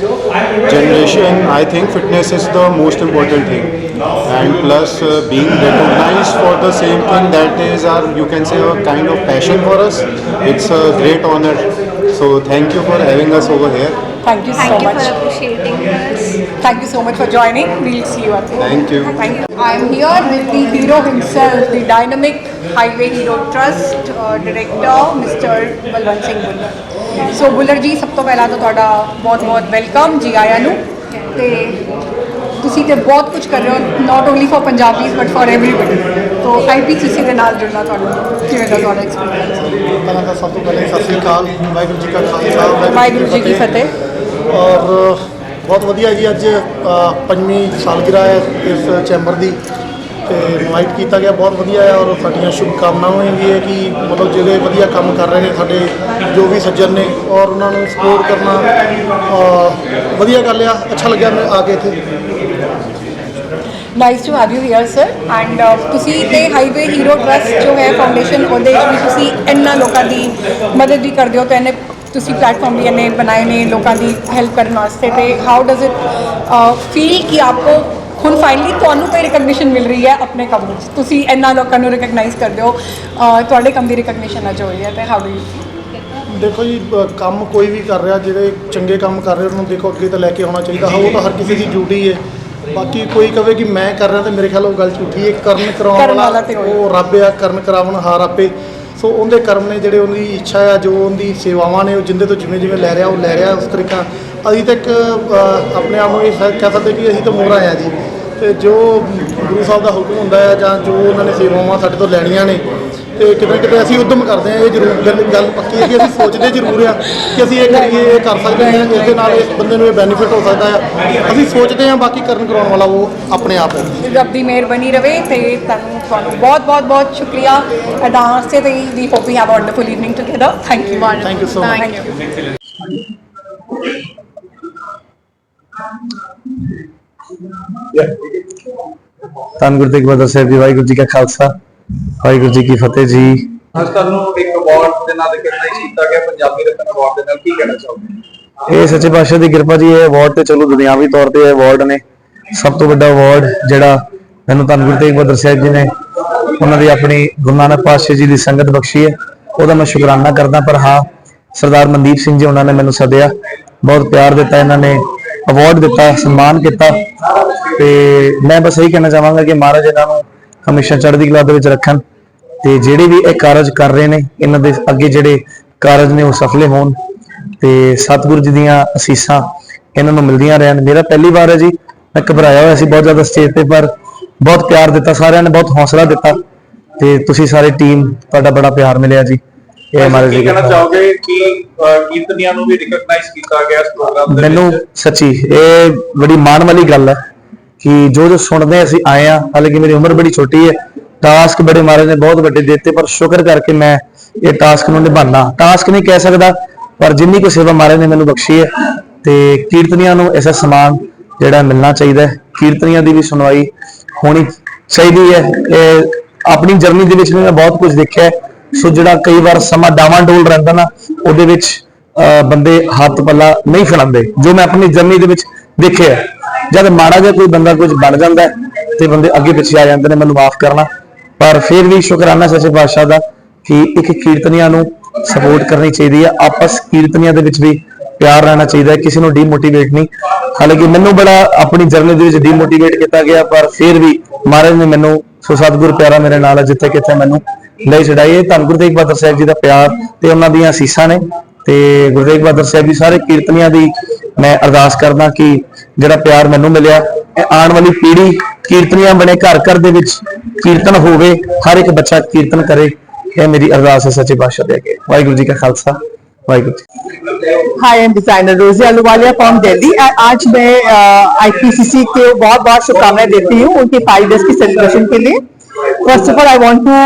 generation, I think fitness is the most important thing, and plus being recognized for the same thing, that is our, you can say, a kind of passion for us. It's a great honor. So thank you for having us over here. Thank you so thank you much. for appreciating us. thank you so much for joining. We'll see you at the Thank you. Thank you. I'm here with the hero himself, the dynamic Highway Hero Trust director, Mr. Balwant Singh Bhullar. So Bhullar जी, सब तो पहला तो ਤੁਹਾਡਾ बहुत welcome जी आया ਨੂੰ ਤੇ ਤੁਸੀਂ ਤੇ ਬਹੁਤ ਕੁਝ ਕਰ ਰਹੇ ਹੋ, not only for Punjabis but for everybody. तो IPCC ਦੇ ਨਾਲ ਜੁੜਨਾ ਤੁਹਾਨੂੰ ਕਿਵੇਂ ਦਾ ਤੁਹਾਡਾ ਐਕਸਪੀਰੀਅੰਸ? ਪਹਿਲਾਂ ਤਾਂ ਸਭ ਤੋਂ ਪਹਿਲੇ ਸਤਿ ਸ੍ਰੀ ਅਕਾਲ, ਵਾਹਿਗੁਰੂ ਜੀ ਕਾ ਖਾਲਸਾ ਵਾਹਿਗੁਰੂ ਜੀ ਕੀ ਫਤਿਹ। ਔਰ ਬਹੁਤ ਵਧੀਆ ਜੀ, ਅੱਜ ਪੰਜਵੀਂ ਸਾਲਗਿਰਾ ਹੈ ਇਸ ਚੈਂਬਰ ਦੀ ਤੇ ਇਨਵਾਈਟ ਕੀਤਾ ਗਿਆ, ਬਹੁਤ ਵਧੀਆ ਹੈ। ਔਰ ਸਾਡੀਆਂ ਸ਼ੁਭ ਕਾਮਨਾਵਾਂ ਵੀ ਹੈ ਕਿ ਮਤਲਬ ਜਿਹੜੇ ਵਧੀਆ ਕੰਮ ਕਰ ਰਹੇ ਨੇ ਸਾਡੇ ਜੋ ਵੀ ਸੱਜਣ ਨੇ, ਔਰ ਉਹਨਾਂ ਨੂੰ ਸਪੋਰਟ ਕਰਨਾ ਵਧੀਆ ਗੱਲ ਆ। ਅੱਛਾ ਲੱਗਿਆ ਮੈਂ ਆ ਕੇ ਇੱਥੇ। Nice to have you here sir. And ਤੁਸੀਂ ਤੇ ਹਾਈਵੇ ਹੀਰੋ ਟਰਸਟ ਜੋ ਹੈ ਫਾਊਂਡੇਸ਼ਨ, ਉਹਦੇ ਵਿੱਚ ਵੀ ਤੁਸੀਂ ਇੰਨਾ ਲੋਕਾਂ ਦੀ ਮਦਦ ਵੀ ਕਰਦੇ ਹੋ, ਤੇ ਇਹਨੇ ਤੁਸੀਂ ਪਲੇਟਫਾਰਮ ਵੀ ਇਹਨੇ ਬਣਾਏ ਨੇ ਲੋਕਾਂ ਦੀ ਹੈਲਪ ਕਰਨ ਵਾਸਤੇ। ਤੇ ਹਾਊ ਡਜ਼ ਇਟ ਫੀਲ ਕਿ ਆਪਕੋ ਹੁਣ ਫਾਈਨਲੀ ਤੁਹਾਨੂੰ ਕੋਈ ਰਿਕਗਨੀਸ਼ਨ ਮਿਲ ਰਹੀ ਹੈ ਆਪਣੇ ਕੰਮ ਵਿੱਚ, ਤੁਸੀਂ ਇੰਨਾ ਲੋਕਾਂ ਨੂੰ ਰਿਕਗਨਾਈਜ਼ ਕਰਦੇ ਹੋ, ਤੁਹਾਡੇ ਕੰਮ ਦੀ ਰਿਕਗਨੀਸ਼ਨ ਅੱਜ ਹੋਈ ਹੈ, ਤੇ ਹਾਊ ਡੂ ਯੂ? ਦੇਖੋ ਜੀ, ਕੰਮ ਕੋਈ ਵੀ ਕਰ ਰਿਹਾ, ਜਿਹੜੇ ਚੰਗੇ ਕੰਮ ਕਰ ਰਹੇ ਉਹਨੂੰ ਦੇਖੋ ਅੱਗੇ ਤਾਂ ਲੈ ਕੇ ਆਉਣਾ ਚਾਹੀਦਾ। ਉਹ ਤਾਂ ਹਰ ਕਿਸੇ ਦੀ ਡਿਊਟੀ ਹੈ। ਬਾਕੀ ਕੋਈ ਕਵੇ ਕਿ ਮੈਂ ਕਰ ਰਿਹਾ, ਤਾਂ ਮੇਰੇ ਖਿਆਲ ਉਹ ਗੱਲ ਝੂਠੀ ਹੈ। ਕਰਨ ਕਰਾਉਣ ਵਾਲਾ ਉਹ ਰੱਬ ਆ, ਕਰਨ ਕਰਾਉਣ ਹਾਰ ਆਪੇ। ਸੋ ਉਹਦੇ ਕਰਮ ਨੇ ਜਿਹੜੇ, ਉਹਦੀ ਇੱਛਾ ਆ, ਜੋ ਉਹਦੀ ਸੇਵਾਵਾਂ ਨੇ, ਉਹ ਜਿੰਦੇ ਤੋਂ ਜਿਵੇਂ ਲੈ ਰਿਹਾ, ਉਹ ਲੈ ਰਿਹਾ ਉਸ ਤਰੀਕਾ। ਅਸੀਂ ਤਾਂ ਇੱਕ ਆਪਣੇ ਆਪ ਨੂੰ ਇਹ ਕਹਿ ਸਕਦੇ ਕਿ ਅਸੀਂ ਤਾਂ ਮੋਹਰਾ ਆ ਜੀ, ਤੇ ਜੋ ਗੁਰੂ ਸਾਹਿਬ ਦਾ ਹੁਕਮ ਹੁੰਦਾ ਹੈ ਜਾਂ ਜੋ ਉਹਨਾਂ ਨੇ ਸੇਵਾਵਾਂ ਸਾਡੇ ਤੋਂ ਲੈਣੀਆਂ ਨੇ, ਤੇ ਕਿਤੇ ਨਾ ਕਿਤੇ ਅਸੀਂ ਉਦਮ ਕਰਦੇ ਹਾਂ। ਇਹ ਜ਼ਰੂਰ ਗੱਲ ਪੱਕੀ ਹੈ ਕਿ ਅਸੀਂ ਸੋਚਦੇ ਜ਼ਰੂਰ ਆ ਕਿ ਅਸੀਂ ਇਹ ਕਰੀਏ, ਇਹ ਕਰ ਸਕਦੇ ਹਾਂ, ਇਸ ਦੇ ਨਾਲ ਇਸ ਬੰਦੇ ਨੂੰ ਇਹ ਬੈਨੀਫਿਟ ਹੋ ਸਕਦਾ ਆ। ਅਸੀਂ ਸੋਚਦੇ ਹਾਂ, ਬਾਕੀ ਕਰਨ ਕਰਾਉਣ ਵਾਲਾ ਉਹ ਆਪਣੇ ਆਪ ਹੈ। ਰੱਬ ਦੀ ਮਿਹਰ ਬਣੀ ਰਵੇ। ਤੇ ਤੁਹਾਨੂੰ ਬਹੁਤ ਸ਼ੁਕਰੀਆ ਅਦਾਂ ਵਾਸਤੇ। ਤੇ we hope we have a wonderful evening together. Thank you. Thank you so much. ਧੰਨ ਗੁਰੂ ਤੇਗ ਬਹਾਦਰ ਸਾਹਿਬ ਜੀ, ਵਾਹਿਗੁਰੂ ਜੀ ਕਾ ਖਾਲਸਾ, ਵਾਹਿਗੁਰੂ ਜੀ ਕੀ ਫਤਿਹ ਜੀ। ਅੱਜ ਤੁਹਾਨੂੰ ਇੱਕ ਅਵਾਰਡ ਦੇ ਨਾਲ ਰਿਕਗਨਾਈਜ਼ ਕੀਤਾ ਗਿਆ, ਪੰਜਾਬੀ ਰਤਨ ਅਵਾਰਡ ਦੇ ਨਾਲ, ਕੀ ਕਹਿਣਾ ਚਾਹੋਗੇ? ਇਹ ਸੱਚੇ ਪਾਤਸ਼ਾਹ ਦੀ ਕਿਰਪਾ ਜੀ। ਇਹ ਅਵਾਰਡ ਤੇ ਚਲੋ ਦੁਨਿਆਵੀ ਤੌਰ ਤੇ ਇਹ ਅਵਾਰਡ ਨੇ, ਸਭ ਤੋਂ ਵੱਡਾ ਅਵਾਰਡ ਜਿਹੜਾ ਮੈਨੂੰ ਧੰਨ ਗੁਰੂ ਤੇਗ ਬਹਾਦਰ ਸਾਹਿਬ ਜੀ ਨੇ ਉਹਨਾਂ ਦੀ ਆਪਣੀ ਗੁਰੂ ਨਾਨਕ ਪਾਤਸ਼ਾਹ ਜੀ ਦੀ ਸੰਗਤ ਬਖਸ਼ੀ ਹੈ, ਉਹਦਾ ਮੈਂ ਸ਼ੁਕਰਾਨਾ ਕਰਦਾ। ਪਰ ਹਾਂ, ਸਰਦਾਰ ਮਨਦੀਪ ਸਿੰਘ ਜੀ ਉਹਨਾਂ ਨੇ ਮੈਨੂੰ ਸੱਦਿਆ, ਬਹੁਤ ਪਿਆਰ ਦਿੱਤਾ, ਇਹਨਾਂ ਨੇ ਅਵਾਰਡ ਦਿੱਤਾ, ਸਨਮਾਨ ਕੀਤਾ। ਤੇ ਮੈਂ ਬਸ ਇਹੀ ਕਹਿਣਾ ਚਾਹਾਂਗਾ ਕਿ ਮਹਾਰਾਜ ਇਹਨਾਂ ਨੂੰ ਹਮੇਸ਼ਾ ਚੜ੍ਹਦੀ ਕਲਾ ਦੇ ਵਿੱਚ ਰੱਖਣ, ਤੇ ਜਿਹੜੇ ਵੀ ਇਹ ਕਾਰਜ ਕਰ ਰਹੇ ਨੇ, ਇਹਨਾਂ ਦੇ ਅੱਗੇ ਜਿਹੜੇ ਕਾਰਜ ਨੇ ਉਹ ਸਫਲੇ ਹੋਣ, ਤੇ ਸਤਿਗੁਰੂ ਜੀ ਦੀਆਂ ਅਸੀਸਾਂ ਇਹਨਾਂ ਨੂੰ ਮਿਲਦੀਆਂ ਰਹਿਣ। ਮੇਰਾ ਪਹਿਲੀ ਵਾਰ ਹੈ ਜੀ, ਮੈਂ ਘਬਰਾਇਆ ਹੋਇਆ ਸੀ ਬਹੁਤ ਜ਼ਿਆਦਾ ਸਟੇਜ ਤੇ, ਪਰ ਬਹੁਤ ਪਿਆਰ ਦਿੱਤਾ ਸਾਰਿਆਂ ਨੇ, ਬਹੁਤ ਹੌਸਲਾ ਦਿੱਤਾ, ਤੇ ਤੁਸੀਂ ਸਾਰੀ ਟੀਮ, ਤੁਹਾਡਾ ਬੜਾ ਪਿਆਰ ਮਿਲਿਆ ਜੀ। ਇਹ ਮਹਾਰਾਜ ਜੀ ਕਹਿਣਾ ਚਾਹੋਗੇ ਕਿ ਕੀਰਤਨੀਆਂ ਨੂੰ ਵੀ ਰਿਕਗਨਾਈਜ਼ ਕੀਤਾ ਗਿਆ ਇਸ ਪ੍ਰੋਗਰਾਮ ਦੇ ਮੈਨੂੰ ਸੱਚੀ ਇਹ ਬੜੀ ਮਾਣ ਵਾਲੀ ਗੱਲ ਹੈ ਕਿ ਜੋ ਸੁਣਦੇ ਅਸੀਂ ਆਏ ਆ। ਹਾਲਾਂਕਿ ਮੇਰੀ ਉਮਰ ਬੜੀ ਛੋਟੀ ਹੈ, ਟਾਸਕ ਬੜੇ ਮਹਾਰਾਜ ਨੇ ਬਹੁਤ ਵੱਡੇ ਦਿੱਤੇ, ਪਰ ਸ਼ੁਕਰ ਕਰਕੇ ਮੈਂ ਇਹ ਟਾਸਕ ਨੂੰ ਨਿਭਾਉਣਾ, ਟਾਸਕ ਨਹੀਂ ਕਹਿ ਸਕਦਾ, ਪਰ ਜਿੰਨੀ ਕੁ ਸੇਵਾ ਮਹਾਰਾਜ ਨੇ ਮੈਨੂੰ ਬਖਸ਼ੀ ਹੈ। ਤੇ ਕੀਰਤਨੀਆਂ ਨੂੰ ਐਸਾ ਸਨਮਾਨ ਜਿਹੜਾ ਮਿਲਣਾ ਚਾਹੀਦਾ ਹੈ, ਕੀਰਤਨੀਆਂ ਦੀ ਵੀ ਸੁਣਵਾਈ ਹੋਣੀ ਚਾਹੀਦੀ ਹੈ। ਆਪਣੀ ਜਰਨੀ ਦੇ ਵਿੱਚ ਮੈਂ ਬਹੁਤ ਕੁਝ ਦੇਖਿਆ। ਸੋ ਜਿਹੜਾ ਕਈ ਵਾਰ ਸਮਾਂ ਡਾਵਾਂਡੋਲ ਰਹਿੰਦਾ ਨਾ, ਉਹਦੇ ਵਿੱਚ ਬੰਦੇ ਹੱਥ ਪੱਲਾ ਨਹੀਂ ਫੜਾਉਂਦੇ, ਜੋ ਮੈਂ ਆਪਣੀ ਜਰਨੀ ਦੇ ਵਿੱਚ ਦੇਖਿਆ। ਜਦ ਮਾੜਾ ਜਿਹਾ ਕੋਈ ਬੰਦਾ ਕੁਝ ਬਣ ਜਾਂਦਾ ਤੇ ਬੰਦੇ ਅੱਗੇ ਪਿੱਛੇ ਆ ਜਾਂਦੇ ਨੇ, ਮੈਨੂੰ ਮਾਫ ਕਰਨਾ। ਪਰ ਫਿਰ ਵੀ ਸ਼ੁਕਰਾਨਾ ਸੱਚੇ ਪਾਤਸ਼ਾਹ ਦਾ ਕਿ ਇੱਕ ਕੀਰਤਨੀਆਂ ਨੂੰ ਸਪੋਰਟ ਕਰਨੀ ਚਾਹੀਦੀ ਹੈ। ਆਪਸ ਕੀਰਤਨੀਆਂ ਦੇ ਵਿੱਚ ਵੀ ਪਿਆਰ ਰਹਿਣਾ ਚਾਹੀਦਾ ਹੈ, ਕਿਸੇ ਨੂੰ ਡੀਮੋਟੀਵੇਟ ਨਹੀਂ। ਹਾਲਾਂਕਿ ਮੈਨੂੰ ਬੜਾ ਆਪਣੀ ਜਰਨੀ ਦੇ ਵਿੱਚ ਡੀਮੋਟੀਵੇਟ ਕੀਤਾ ਗਿਆ, ਪਰ ਫਿਰ ਵੀ ਮਹਾਰਾਜ ਨੇ ਮੈਨੂੰ, ਸੋ ਸਤਿਗੁਰ ਪਿਆਰਾ ਮੇਰੇ ਨਾਲ ਹੈ, ਜਿੱਥੇ ਕਿਤੇ ਮੈਨੂੰ ਲਈ ਛਡਾਈ। ਧੰਨ ਗੁਰੂ ਤੇਗ ਬਹਾਦਰ ਸਾਹਿਬ ਜੀ ਦਾ ਪਿਆਰ ਤੇ ਉਹਨਾਂ ਦੀਆਂ ਅਸੀਸਾਂ ਨੇ। ਤੇ ਗੁਰੂ ਤੇਗ ਬਹਾਦਰ ਸਾਹਿਬ ਜੀ ਸਾਰੇ ਕੀਰਤਨੀਆਂ ਦੀ ਮੈਂ ਅਰਦਾਸ ਕਰਦਾ ਕਿ ਜਿਹੜਾ ਪਿਆਰ ਮੈਨੂੰ ਮਿਲਿਆ, ਇਹ ਆਉਣ ਵਾਲੀ ਪੀੜ੍ਹੀ ਕੀਰਤਨੀਆਂ ਬਣੇ, ਘਰ ਘਰ ਦੇ ਵਿੱਚ ਕੀਰਤਨ ਹੋਵੇ, ਹਰ ਇੱਕ ਬੱਚਾ ਕੀਰਤਨ ਕਰੇ। ਇਹ ਮੇਰੀ ਅਰਦਾਸ ਹੈ ਸੱਚੇ ਪਾਤਸ਼ਾਹ ਦੇ ਅੱਗੇ। ਵਾਹਿਗੁਰੂ ਜੀ ਕਾ ਖਾਲਸਾ, वाहिगुरु जी। हाय, आई एम डिजाइनर रोजी अहलूवालिया फ्रॉम दिल्ली। आज मैं आईपीसीसी के बहुत बहुत शुभकामनाएं देती हूँ उनके 5 डेज की सेलिब्रेशन के लिए। First of all I want to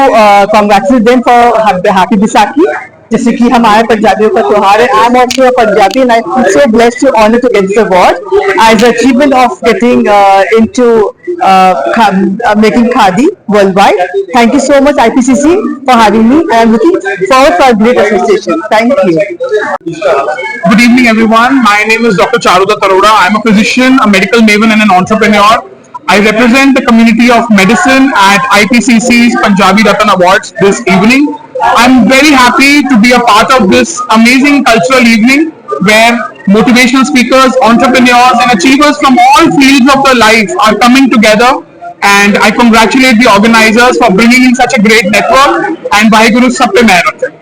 congratulate them for happy Baisakhi, जैसे कि हमारे पंजाबियों का त्योहार है। I am also a Punjabi and I feel so blessed to honour to get this award as achievement of getting into making khadi worldwide. Thank you so much IPCC for having me, and I'm looking forward for a great association. Thank you. Good evening everyone. My name is Dr. Charudat Arora. I'm a physician, a medical maven and an entrepreneur. I represent the community of medicine at IPCC's Punjabi Ratan Awards this evening. I'm very happy to be a part of this amazing cultural evening where motivational speakers, entrepreneurs, and achievers from all fields of their life are coming together. And I congratulate the organizers for bringing in such a great network. And Vaheguru Sab pe meher rakhhe.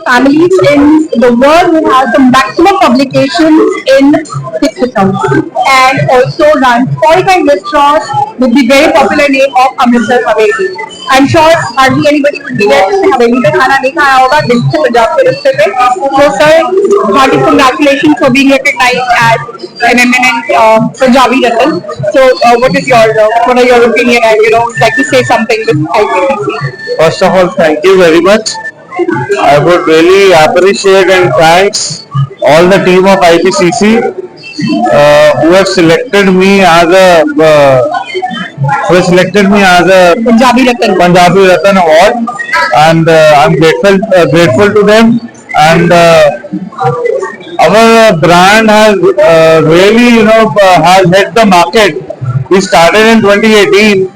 Families in the world who have the maximum publications in Sikhism and also run 45 restaurants with the very popular name of Amritsar Haveli. I'm sure hardly anybody would be there जिसने हवेली का खाना नहीं खाया होगा दिल्ली से पंजाब के रास्ते पे. So sir, hearty congratulations for being recognized as an eminent Punjabi Ratan. So what are your opinion and like to say something with IPCC? First of all, thank you very much. I would really appreciate and thanks all the team of IPCC who have selected me as a Punjabi Ratan Award, and I'm grateful to them. And our brand has really has hit the market. We started in 2018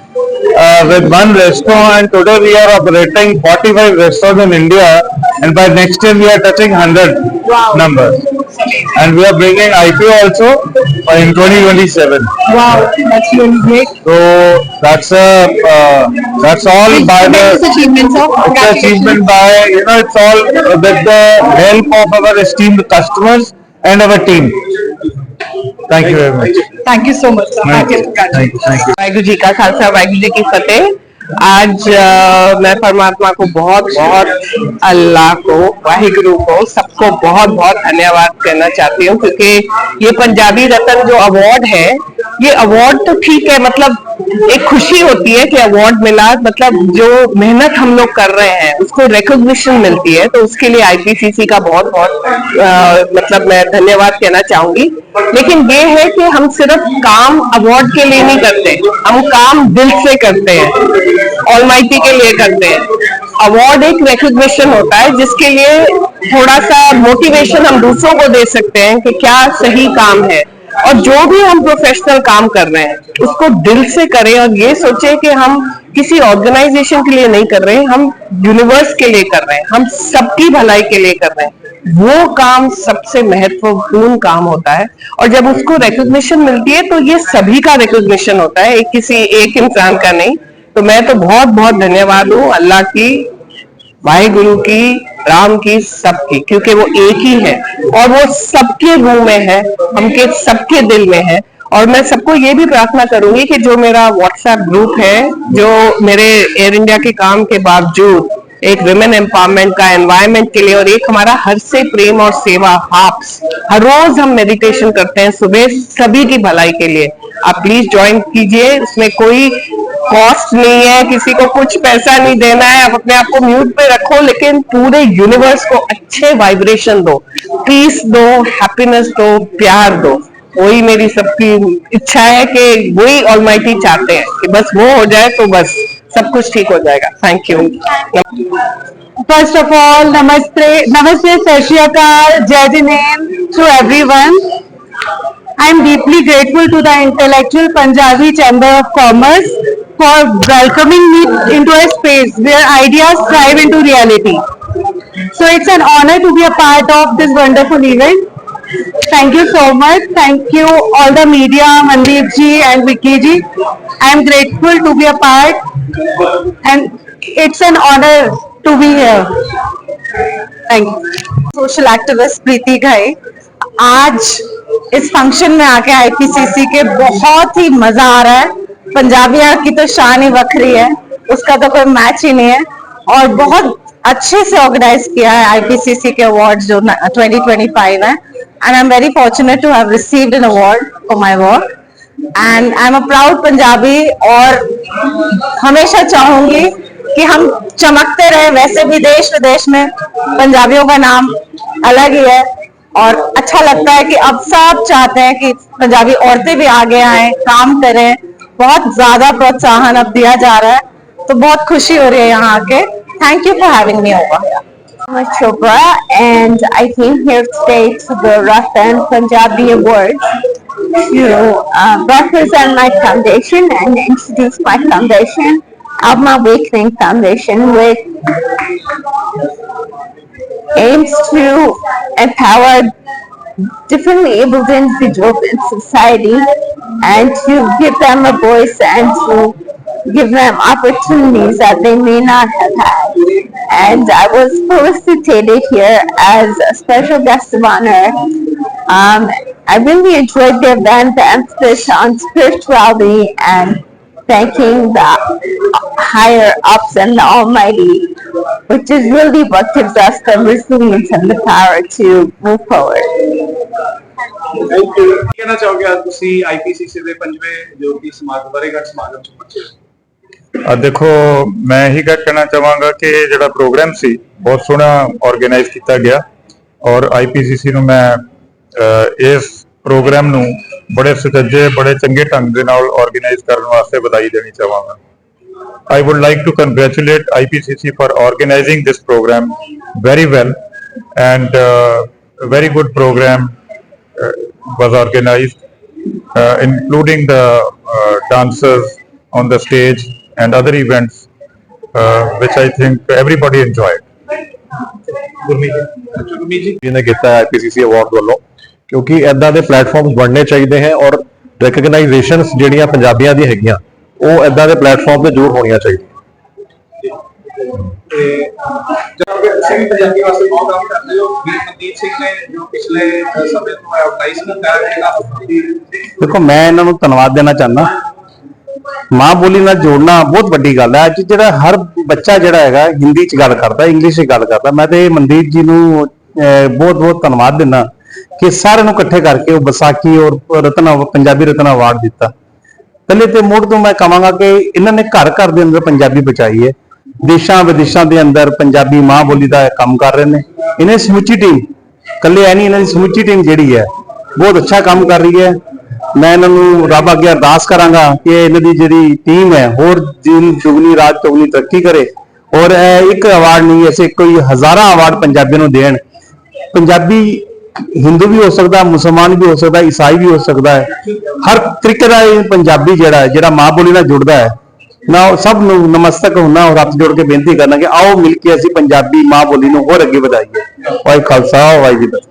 with one restaurant, and today we are operating 45 restaurants in India, and by next year we are touching 100 numbers, and we are bringing IPO also in 2027. Wow, that's really great. So that's all by the achievements of achievement by it's all with the help of our esteemed customers and our team. Thank you very much. Thank you so much. Thank you. Waheguru ji का खालसा वाहिगुरु जी की फतेह. आज मैं परमात्मा को बहुत बहुत अल्लाह को वाहिगुरु को सबको बहुत बहुत धन्यवाद करना चाहती हूँ, क्योंकि ये पंजाबी रत्न जो अवार्ड है, ये अवार्ड तो ठीक है, मतलब एक खुशी होती है कि अवार्ड मिला, मतलब जो मेहनत हम लोग कर रहे हैं उसको रिकॉग्निशन मिलती है, तो उसके लिए आईपीसीसी का बहुत बहुत मतलब मैं धन्यवाद कहना चाहूंगी. लेकिन ये है कि हम सिर्फ काम अवार्ड के लिए नहीं करते, हम काम दिल से करते हैं, ऑलमाइटी के लिए करते हैं. अवार्ड एक रिकॉग्निशन होता है जिसके लिए थोड़ा सा मोटिवेशन हम दूसरों को दे सकते हैं कि क्या सही काम है, और जो भी हम प्रोफेशनल काम कर रहे हैं उसको दिल से करें और ये सोचे कि हम किसी ऑर्गेनाइजेशन के लिए नहीं कर रहे हैं, हम यूनिवर्स के लिए कर रहे हैं, हम सबकी भलाई के लिए कर रहे हैं. वो काम सबसे महत्वपूर्ण काम होता है, और जब उसको रिकॉग्निशन मिलती है तो ये सभी का रिकॉग्निशन होता है, किसी एक इंसान का नहीं. तो मैं तो बहुत बहुत धन्यवाद हूँ अल्लाह की, वाहिगुरु की, राम की, सबकी, क्योंकि वो एक ही है और वो सबके रूह में है, हमके सबके दिल में है. और मैं सबको ये भी प्रार्थना करूंगी कि जो मेरा व्हाट्सएप ग्रुप है, जो मेरे एयर इंडिया के काम के बावजूद एक विमेन एम्पावरमेंट का एनवायरनमेंट के लिए, और एक हमारा हर से प्रेम और सेवा हाप्स, हर रोज हम मेडिटेशन करते हैं सुबह सभी की भलाई के लिए. आप प्लीज ज्वाइन कीजिए, उसमें कोई कॉस्ट नहीं है, किसी को कुछ पैसा नहीं देना है, आप अपने आप को म्यूट पे रखो, लेकिन पूरे यूनिवर्स को अच्छे वाइब्रेशन दो, पीस दो, हैप्पीनेस दो, प्यार दो. वही मेरी सबकी इच्छा है कि वही ऑलमाइटी चाहते हैं कि बस वो हो जाए तो बस सब कुछ ठीक हो जाएगा. Thank you. First of all, namaste, sat shri akal, jai Jineem to everyone. I am deeply grateful to the Intellectual Punjabi Chamber of Commerce for welcoming me into a space where ideas thrive into reality. So it's an honor to be a part of this wonderful event. Thank you so much. Thank you all the media, Mandeep ji and Vicky ji. I am grateful to be a part, and it's an honor to be here. Thank you. Social activist Preeti Ghai. आज इस function में आके IPCC के बहुत ही मजा आ रहा है. पंजाबियों की तो शान ही वखरी है, उसका तो कोई मैच ही नहीं है, और बहुत अच्छे से ऑर्गेनाइज किया है आईपीसीसी के अवार्ड्स जो 2025 है. And I'm very fortunate to have received an award for my work. And I'm a proud Punjabi, और हमेशा चाहूंगी कि हम चमकते रहे. वैसे भी देश विदेश में पंजाबियों का नाम अलग ही है, और अच्छा लगता है कि अब सब चाहते हैं कि पंजाबी औरतें भी आगे आएं, काम करें. बहुत ज्यादा प्रोत्साहन अब दिया जा रहा है, तो बहुत खुशी हो रही है यहाँ आके. Thank you for having me over. I'm Chopra, and I came here today to the Ratan Punjabi Awards to represent my foundation and introduce my foundation, Alma Awakening Foundation, with aims to empower differently abled individuals in society and to give them a voice and to give them opportunities that they may not have had. And I was felicitated here as a special guest of honor. I really enjoyed the event, the emphasis on spirituality and thanking the higher ups and the Almighty, which is really what gives us the resilience and the power to move forward. Thank you. ਕੀ ਕਹਿਣਾ ਚਾਹੋਗੇ ਅੱਜ ਤੁਸੀਂ IPCC ਦੇ 5ਵੇਂ ਜੋ ਕਿ ਸਮਾਗਮ ਵਰੇਗੰਢ ਸਮਾਗਮ ਚ ਪਹੁੰਚੇ? ਦੇਖੋ ਮੈਂ ਇਹੀ ਗੱਲ ਕਹਿਣਾ ਚਾਹਾਂਗਾ ਕਿ ਜਿਹੜਾ ਪ੍ਰੋਗਰਾਮ ਸੀ ਬਹੁਤ ਸੋਹਣਾ ਆਰਗੇਨਾਈਜ਼ ਕੀਤਾ ਗਿਆ ਔਰ IPCC ਨੂੰ ਮੈਂ ਇਸ ਪ੍ਰੋਗਰਾਮ ਨੂੰ ਬੜੇ ਸੁਚੱਜੇ ਬੜੇ ਚੰਗੇ ਢੰਗ ਦੇ ਨਾਲ ਆਰਗੇਨਾਈਜ਼ ਕਰਨ ਵਾਸਤੇ ਵਧਾਈ ਦੇਣੀ ਚਾਹਾਂਗਾ। I would like to congratulate IPCC for organizing this program very well, and a very good program was organized, including the dancers on the stage and other events, which I think everybody enjoyed. Gurmeet ਜੀ ਜਿਹਨੇ ਕੀਤਾ IPCC award ਵੱਲੋਂ, ਕਿਉਂਕਿ ਇਦਾਂ ਦੇ platforms ਬਣਨੇ ਚਾਹੀਦੇ ਹੈ ਔਰ ਰੈਕਗਨਾਈਜੇਸ਼ਨਸ ਜਿਹੜੀਆਂ ਪੰਜਾਬੀਆਂ ਦੀ ਹੈਗੀਆਂ ਉਹ ਇਦਾਂ ਦੇ ਪਲੇਟਫਾਰਮ ਤੇ ਜ਼ਰੂਰ ਹੋਣੀਆਂ ਚਾਹੀਦੀਆਂ। ਤੇ ਜਦ ਤੁਸੀਂ ਵੀ ਪੰਜਾਬੀ ਵਾਸਤੇ ਬਹੁਤ ਕੰਮ ਕਰਦੇ ਹੋ, ਵੀਰ ਮਨਦੀਪ ਸਿੰਘ ਨੇ ਜੋ ਪਿਛਲੇ ਸਮੇਂ ਤੋਂ ਐਡਵਰਟਾਈਜ਼ਮੈਂਟ ਕਰ ਰਹੇ ਨੇ। ਦੇਖੋ ਮੈਂ ਇਹਨਾਂ ਨੂੰ ਧੰਨਵਾਦ ਦੇਣਾ ਚਾਹੁੰਦਾ। ਮਾਂ ਬੋਲੀ ਨਾਲ ਜੋੜਨਾ ਬਹੁਤ ਵੱਡੀ ਗੱਲ ਹੈ। ਅੱਜ ਜਿਹੜਾ ਹਰ ਬੱਚਾ ਜਿਹੜਾ ਹੈਗਾ ਹਿੰਦੀ ਚ ਗੱਲ ਕਰਦਾ, ਇੰਗਲਿਸ਼ ਚ ਗੱਲ ਕਰਦਾ। ਮੈਂ ਤੇ ਮਨਦੀਪ ਜੀ ਨੂੰ ਬਹੁਤ ਬਹੁਤ ਧੰਨਵਾਦ ਦਿੰਦਾ ਕਿ ਸਾਰਿਆਂ ਨੂੰ ਇਕੱਠੇ ਕਰਕੇ ਉਹ ਵਿਸਾਖੀ ਔਰ ਪੰਜਾਬੀ ਰਤਨ ਅਵਾਰਡ ਦਿੱਤਾ। ਪਹਿਲੇ ਤੇ ਮੁੱਢ ਤੋਂ ਮੈਂ ਕਹਾਂਗਾ ਕਿ ਇਹਨਾਂ ਨੇ ਘਰ ਘਰ ਦੇ ਅੰਦਰ ਪੰਜਾਬੀ ਬਚਾਈ ਹੈ। ਦੇਸ਼ਾਂ ਵਿਦੇਸ਼ਾਂ ਦੇ ਅੰਦਰ ਪੰਜਾਬੀ ਮਾਂ ਬੋਲੀ ਦਾ ਕੰਮ ਕਰ ਰਹੇ ਨੇ। ਇਹਨਾਂ ਦੀ ਸਮੁੱਚੀ ਟੀਮ, ਇਕੱਲੇ ਐ ਨਹੀਂ, ਇਹਨਾਂ ਦੀ ਸਮੁੱਚੀ ਟੀਮ ਜਿਹੜੀ ਹੈ ਬਹੁਤ ਅੱਛਾ ਕੰਮ ਕਰ ਰਹੀ ਹੈ। ਮੈਂ ਇਹਨਾਂ ਨੂੰ ਰੱਬ ਅੱਗੇ ਅਰਦਾਸ ਕਰਾਂਗਾ ਕਿ ਇਹਨਾਂ ਦੀ ਜਿਹੜੀ ਟੀਮ ਹੈ ਹੋਰ ਦਿਨ ਦੁਗਣੀ ਰਾਤ ਚੌਗਣੀ ਤਰੱਕੀ ਕਰੇ ਔਰ ਇੱਕ ਅਵਾਰਡ ਨਹੀਂ ਐਸੇ ਕੋਈ ਹਜ਼ਾਰਾਂ ਅਵਾਰਡ ਪੰਜਾਬੀਆਂ ਨੂੰ ਦੇਣ। ਪੰਜਾਬੀ ਹਿੰਦੂ ਵੀ ਹੋ ਸਕਦਾ, ਮੁਸਲਮਾਨ ਵੀ ਹੋ ਸਕਦਾ, ਈਸਾਈ ਵੀ ਹੋ ਸਕਦਾ ਹੈ। ਹਰ ਤਰੀਕੇ ਦਾ ਇਹ ਪੰਜਾਬੀ ਜਿਹੜਾ ਮਾਂ ਬੋਲੀ ਨਾਲ ਜੁੜਦਾ ਹੈ ਨਾ, ਸਭ ਨੂੰ ਨਮਸਤਕ ਹੋਣਾ ਔਰ ਹੱਥ ਜੋੜ ਕੇ ਬੇਨਤੀ ਕਰਨਾ ਕਿ ਆਓ ਮਿਲ ਕੇ ਅਸੀਂ ਪੰਜਾਬੀ ਮਾਂ ਬੋਲੀ ਨੂੰ ਹੋਰ ਅੱਗੇ ਵਧਾਈਏ। ਵਾਹਿਗੁਰੂ ਖਾਲਸਾ ਵਾਹਿਗੁਰੂ ਜੀ।